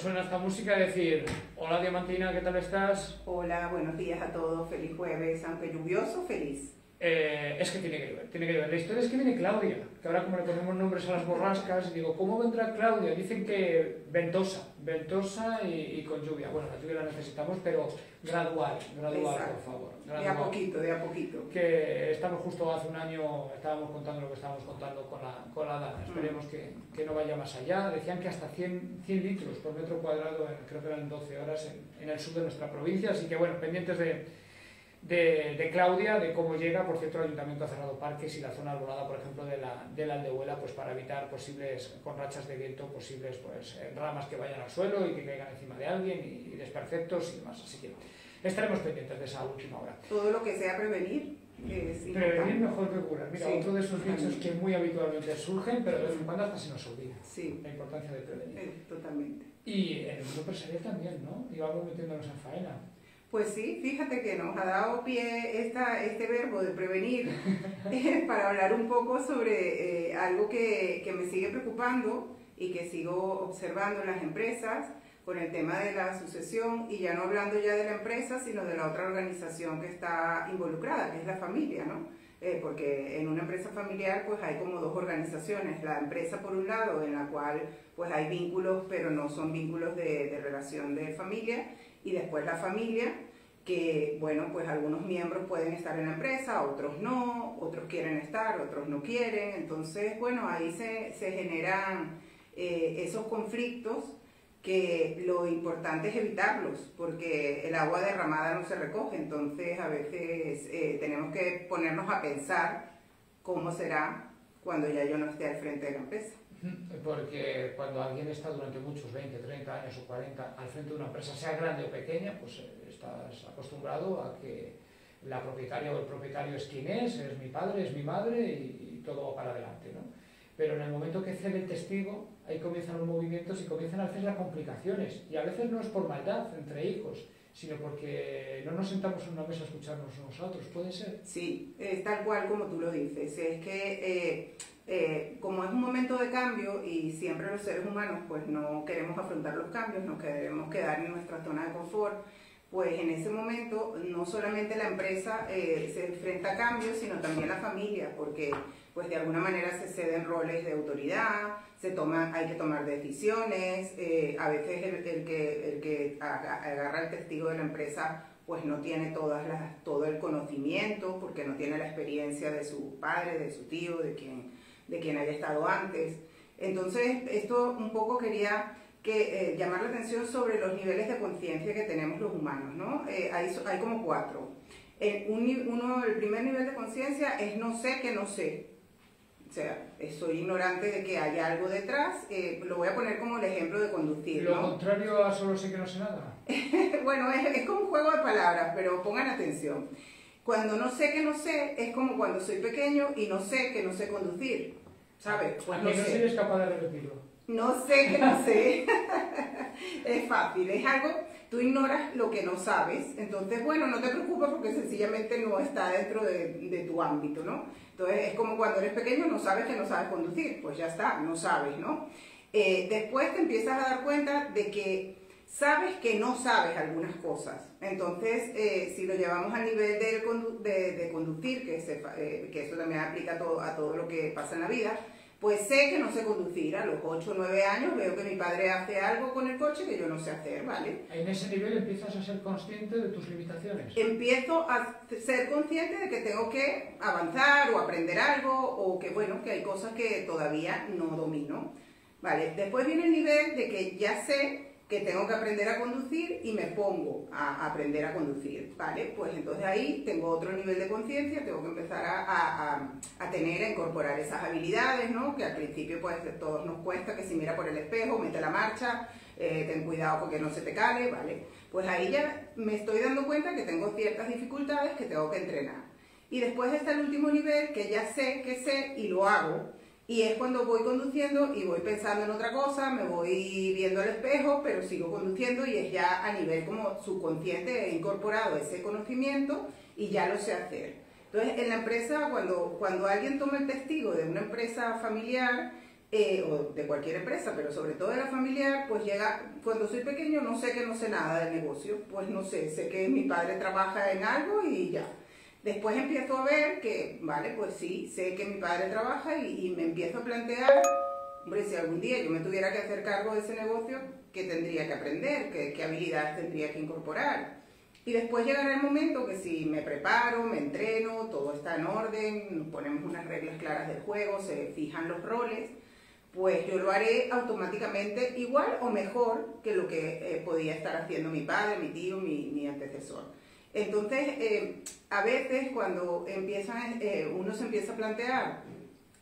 suena esta música, decir, hola Diamantina, ¿qué tal estás? Hola, buenos días a todos, feliz jueves, aunque lluvioso, feliz. Es que tiene que llover, tiene que llover. La historia es que viene Claudia, que ahora como le ponemos nombres a las borrascas, digo, ¿cómo vendrá Claudia? Dicen que ventosa y con lluvia. Bueno, la lluvia la necesitamos, pero gradual, Exacto. por favor. De a poquito, de a poquito. Que estamos justo hace un año, estábamos contando lo que estábamos contando con la Dana. Esperemos que no vaya más allá. Decían que hasta 100 litros por metro cuadrado, creo que eran 12 horas en el sur de nuestra provincia, así que bueno, pendientes de Claudia, de cómo llega. Por cierto, el Ayuntamiento ha cerrado parques y la zona arbolada, por ejemplo, de la Aldehuela, pues para evitar posibles, con rachas de viento, posibles pues, ramas que vayan al suelo y que caigan encima de alguien y desperfectos y demás. Así que estaremos pendientes de esa última hora. Todo lo que sea prevenir es importante. Prevenir mejor que curar. Mira, Sí, otro de esos dichos que muy habitualmente surgen, pero de vez en cuando hasta se nos olvida. Sí. La importancia de prevenir. Totalmente. Y en el mundo empresarial también, ¿no? Y vamos metiéndonos en faena. Pues sí, fíjate que nos ha dado pie este verbo de prevenir para hablar un poco sobre algo que me sigue preocupando y que sigo observando en las empresas con el tema de la sucesión, y ya no hablando ya de la empresa, sino de la otra organización que está involucrada, que es la familia, ¿no? Porque en una empresa familiar pues hay como dos organizaciones: la empresa por un lado, en la cual pues hay vínculos, pero no son vínculos de relación de familia, y después la familia, que bueno, pues algunos miembros pueden estar en la empresa, otros no, otros quieren estar, otros no quieren. Entonces bueno, ahí se generan esos conflictos, que lo importante es evitarlos, porque el agua derramada no se recoge. Entonces a veces tenemos que ponernos a pensar cómo será cuando ya yo no esté al frente de la empresa. Porque cuando alguien está durante muchos, 20, 30 años o 40 al frente de una empresa, sea grande o pequeña, pues estás acostumbrado a que la propietaria o el propietario es quien es mi padre, es mi madre, y todo va para adelante, ¿no? Pero en el momento que cede el testigo, ahí comienzan los movimientos y comienzan a hacer las complicaciones. Y a veces no es por maldad entre hijos, sino porque no nos sentamos en una mesa a escucharnos unos a otros. ¿Puede ser? Sí, es tal cual como tú lo dices. Es que como es un momento de cambio, y siempre los seres humanos pues no queremos afrontar los cambios, nos queremos quedar en nuestra zona de confort, pues en ese momento no solamente la empresa se enfrenta a cambios, sino también la familia, porque pues de alguna manera se ceden roles de autoridad, hay que tomar decisiones. A veces el que agarra el testigo de la empresa pues no tiene todo el conocimiento, porque no tiene la experiencia de su padre, de su tío, de quien haya estado antes. Entonces esto un poco quería llamar la atención sobre los niveles de conciencia que tenemos los humanos, ¿no? Hay como 4. El primer nivel de conciencia es no sé que no sé. O sea, soy ignorante de que haya algo detrás. Lo voy a poner como el ejemplo de conducir, ¿no? Lo contrario a solo sé que no sé nada. Bueno, es como un juego de palabras, pero pongan atención. Cuando no sé que no sé, es como cuando soy pequeño y no sé que no sé conducir, ¿sabes? Pues no sé. Si eres capaz de repetirlo. No sé que no sé. Es fácil, es algo, tú ignoras lo que no sabes. Entonces, bueno, no te preocupes porque sencillamente no está dentro de tu ámbito, ¿no? Entonces, es como cuando eres pequeño, no sabes que no sabes conducir, pues ya está, no sabes, ¿no? Después te empiezas a dar cuenta de que sabes que no sabes algunas cosas. Entonces, si lo llevamos al nivel de conducir, que eso también aplica a todo lo que pasa en la vida, pues sé que no sé conducir. A los 8 o 9 años veo que mi padre hace algo con el coche que yo no sé hacer, ¿vale? En ese nivel empiezas a ser consciente de tus limitaciones. Empiezo a ser consciente de que tengo que avanzar o aprender algo, o que, bueno, que hay cosas que todavía no domino, ¿vale? Después viene el nivel de que ya sé que tengo que aprender a conducir y me pongo a aprender a conducir, ¿vale? Pues entonces ahí tengo otro nivel de conciencia, tengo que empezar a incorporar esas habilidades, ¿no? Que al principio pues a todos nos cuesta, que si mira por el espejo, mete la marcha, ten cuidado porque no se te cale, ¿vale? Pues ahí ya me estoy dando cuenta que tengo ciertas dificultades que tengo que entrenar. Y después está el último nivel, que ya sé que sé y lo hago. Y es cuando voy conduciendo y voy pensando en otra cosa, me voy viendo al espejo, pero sigo conduciendo, y es ya a nivel como subconsciente, he incorporado ese conocimiento y ya lo sé hacer. Entonces, en la empresa, cuando alguien toma el testigo de una empresa familiar, o de cualquier empresa, pero sobre todo de la familiar, pues llega, cuando soy pequeño no sé que no sé nada del negocio, pues no sé, sé que mi padre trabaja en algo y ya. Después empiezo a ver que, vale, pues sí, sé que mi padre trabaja y me empiezo a plantear, hombre, si algún día yo me tuviera que hacer cargo de ese negocio, ¿qué tendría que aprender? ¿Qué habilidades tendría que incorporar? Y después llegará el momento que si me preparo, me entreno, todo está en orden, ponemos unas reglas claras del juego, se fijan los roles, pues yo lo haré automáticamente igual o mejor que lo que podía estar haciendo mi padre, mi tío, mi antecesor. Entonces, a veces cuando uno se empieza a plantear,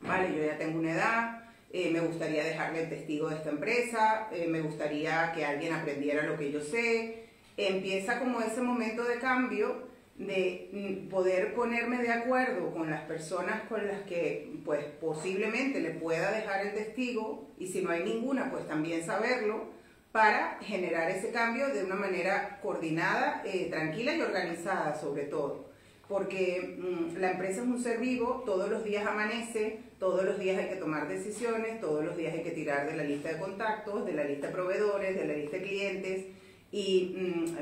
vale, yo ya tengo una edad, me gustaría dejarle el testigo de esta empresa, me gustaría que alguien aprendiera lo que yo sé, empieza como ese momento de cambio de poder ponerme de acuerdo con las personas con las que pues posiblemente le pueda dejar el testigo, y si no hay ninguna pues también saberlo, para generar ese cambio de una manera coordinada, tranquila y organizada sobre todo, porque la empresa es un ser vivo, todos los días amanece, todos los días hay que tomar decisiones, todos los días hay que tirar de la lista de contactos, de la lista de proveedores, de la lista de clientes. Y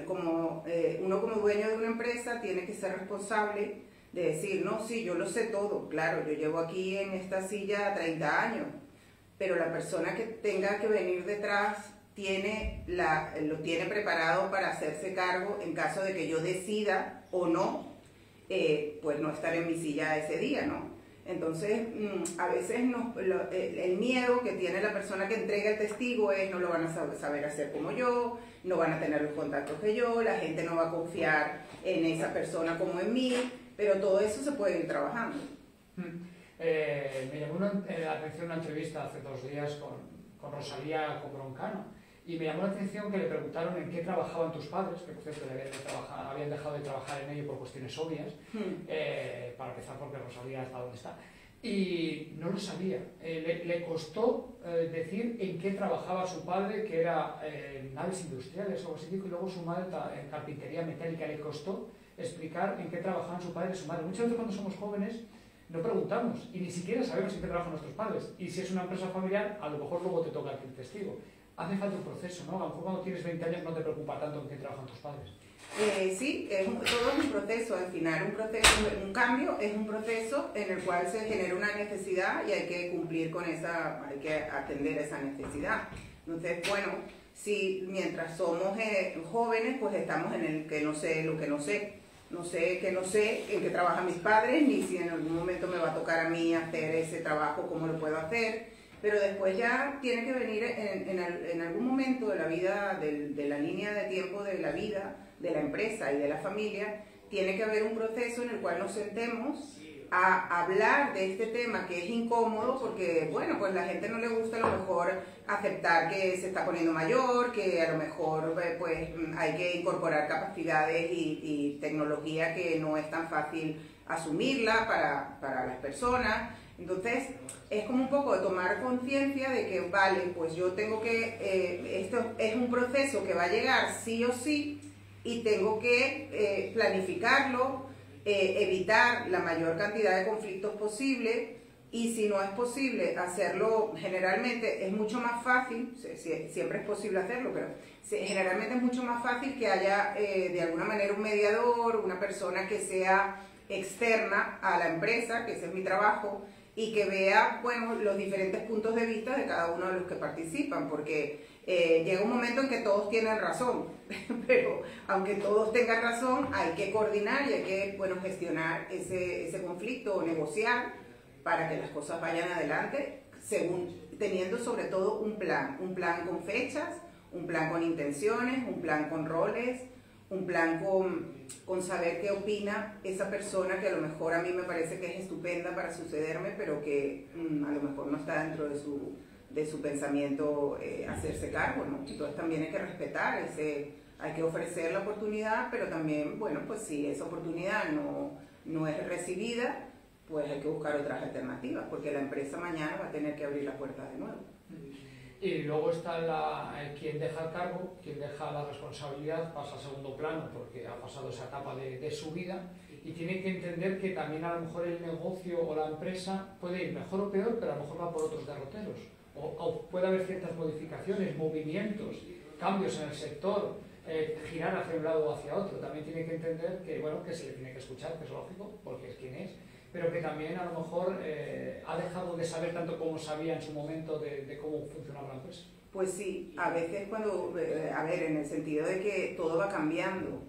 uno como dueño de una empresa tiene que ser responsable de decir, no, sí, yo lo sé todo, claro, yo llevo aquí en esta silla 30 años, pero la persona que tenga que venir detrás lo tiene preparado para hacerse cargo en caso de que yo decida o no, pues no estar en mi silla ese día, ¿no? Entonces, a veces el miedo que tiene la persona que entrega el testigo es no lo van a saber hacer como yo, no van a tener los contactos que yo, la gente no va a confiar en esa persona como en mí, pero todo eso se puede ir trabajando. Me llamó la atención una entrevista hace 2 días con Rosalía Cobroncano, y me llamó la atención que le preguntaron en qué trabajaban tus padres, que por cierto habían dejado de trabajar en ello por cuestiones obvias, para empezar porque Rosalía está donde está, y no lo sabía. Le costó decir en qué trabajaba su padre, que era en naves industriales o algo así, y luego su madre en carpintería metálica. Le costó explicar en qué trabajaban su padre y su madre. Muchas veces cuando somos jóvenes no preguntamos y ni siquiera sabemos en qué trabajan nuestros padres, y si es una empresa familiar a lo mejor luego te toca el testigo. Hace falta un proceso, ¿no? A lo mejor cuando tienes 20 años no te preocupa tanto en qué trabajan tus padres. Sí, todo es un proceso. Al final un cambio es un proceso en el cual se genera una necesidad y hay que cumplir con hay que atender esa necesidad. Entonces, bueno, si mientras somos jóvenes, pues estamos en el que no sé lo que no sé. No sé en qué trabajan mis padres, ni si en algún momento me va a tocar a mí hacer ese trabajo, cómo lo puedo hacer. Pero después ya tiene que venir en algún momento de la vida, de la línea de tiempo de la vida, de la empresa y de la familia, tiene que haber un proceso en el cual nos sentemos a hablar de este tema que es incómodo, porque bueno, pues la gente no le gusta a lo mejor aceptar que se está poniendo mayor, que a lo mejor pues hay que incorporar capacidades y tecnología que no es tan fácil asumirla para las personas. Entonces, es como un poco de tomar conciencia de que, vale, pues yo tengo que, esto es un proceso que va a llegar sí o sí, y tengo que planificarlo, evitar la mayor cantidad de conflictos posible, y si no es posible hacerlo, generalmente es mucho más fácil, siempre es posible hacerlo, pero generalmente es mucho más fácil que haya de alguna manera un mediador, una persona que sea externa a la empresa, que ese es mi trabajo, y que vea, bueno, los diferentes puntos de vista de cada uno de los que participan, porque llega un momento en que todos tienen razón, pero aunque todos tengan razón, hay que coordinar y hay que, bueno, gestionar ese conflicto o negociar para que las cosas vayan adelante, teniendo sobre todo un plan con fechas, un plan con intenciones, un plan con roles, un plan con saber qué opina esa persona que a lo mejor a mí me parece que es estupenda para sucederme, pero que a lo mejor no está dentro de su pensamiento hacerse cargo, ¿no? Entonces también hay que respetar hay que ofrecer la oportunidad, pero también, bueno, pues si esa oportunidad no es recibida, pues hay que buscar otras alternativas, porque la empresa mañana va a tener que abrir las puertas de nuevo. Y luego está quien deja el cargo, quien deja la responsabilidad, pasa a segundo plano porque ha pasado esa etapa de su vida, y tiene que entender que también a lo mejor el negocio o la empresa puede ir mejor o peor, pero a lo mejor va por otros derroteros. o puede haber ciertas modificaciones, movimientos, cambios en el sector, girar hacia un lado o hacia otro. También tiene que entender que, bueno, que se le tiene que escuchar, que es lógico, porque es quien es, pero que también a lo mejor ha dejado de saber tanto como sabía en su momento de cómo funcionaba la empresa. Pues sí, a veces cuando, a ver, en el sentido de que todo va cambiando.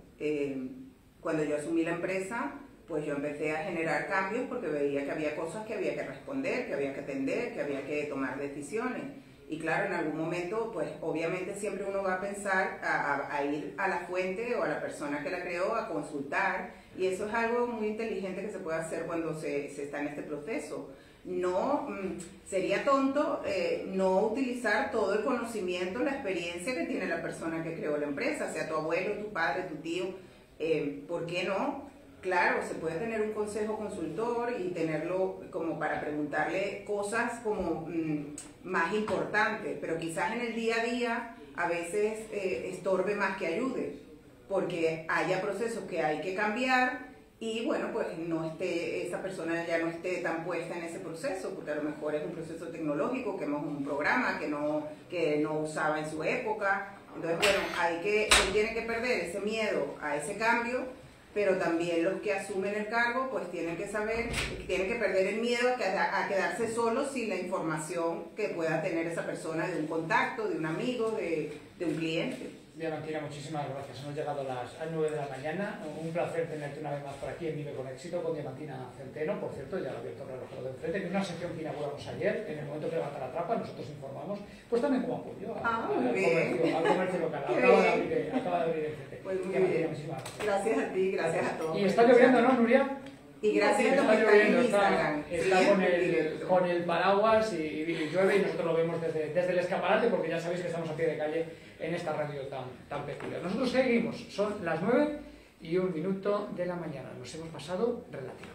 Cuando yo asumí la empresa, pues yo empecé a generar cambios porque veía que había cosas que había que responder, que había que atender, que había que tomar decisiones. Y claro, en algún momento, pues obviamente siempre uno va a pensar a ir a la fuente o a la persona que la creó a consultar, y eso es algo muy inteligente que se puede hacer cuando se está en este proceso. No, sería tonto no utilizar todo el conocimiento, la experiencia que tiene la persona que creó la empresa, sea tu abuelo, tu padre, tu tío, ¿por qué no? Claro, se puede tener un consejo consultor y tenerlo como para preguntarle cosas como más importantes, pero quizás en el día a día a veces estorbe más que ayude, porque haya procesos que hay que cambiar y bueno, pues esa persona ya no esté tan puesta en ese proceso, porque a lo mejor es un proceso tecnológico, que es un programa que no usaba en su época. Entonces, bueno, él tiene que perder ese miedo a ese cambio, pero también los que asumen el cargo pues tienen que saber, tienen que perder el miedo a quedarse solos sin la información que pueda tener esa persona de un contacto, de un amigo, de un cliente. Diamantina, muchísimas gracias. Hemos llegado a las 9 de la mañana. Un placer tenerte una vez más por aquí en Vive con Éxito con Diamantina Centeno. Por cierto, ya lo he abierto el reloj de enfrente, que una sección que inauguramos ayer, en el momento que levanta la trapa, nosotros informamos, pues también como apoyo al comercio local. Acaba de abrir el frente. Pues muy bien. Gracias a ti, gracias a todos. Y está lloviendo, ¿no, Nuria? Y gracias a los que están en Instagram. Está con el paraguas y llueve y nosotros lo vemos desde el escaparate, porque ya sabéis que estamos a pie de calle en esta radio tan peculiar. Nosotros seguimos, son las 9:01 de la mañana. Nos hemos pasado relativo.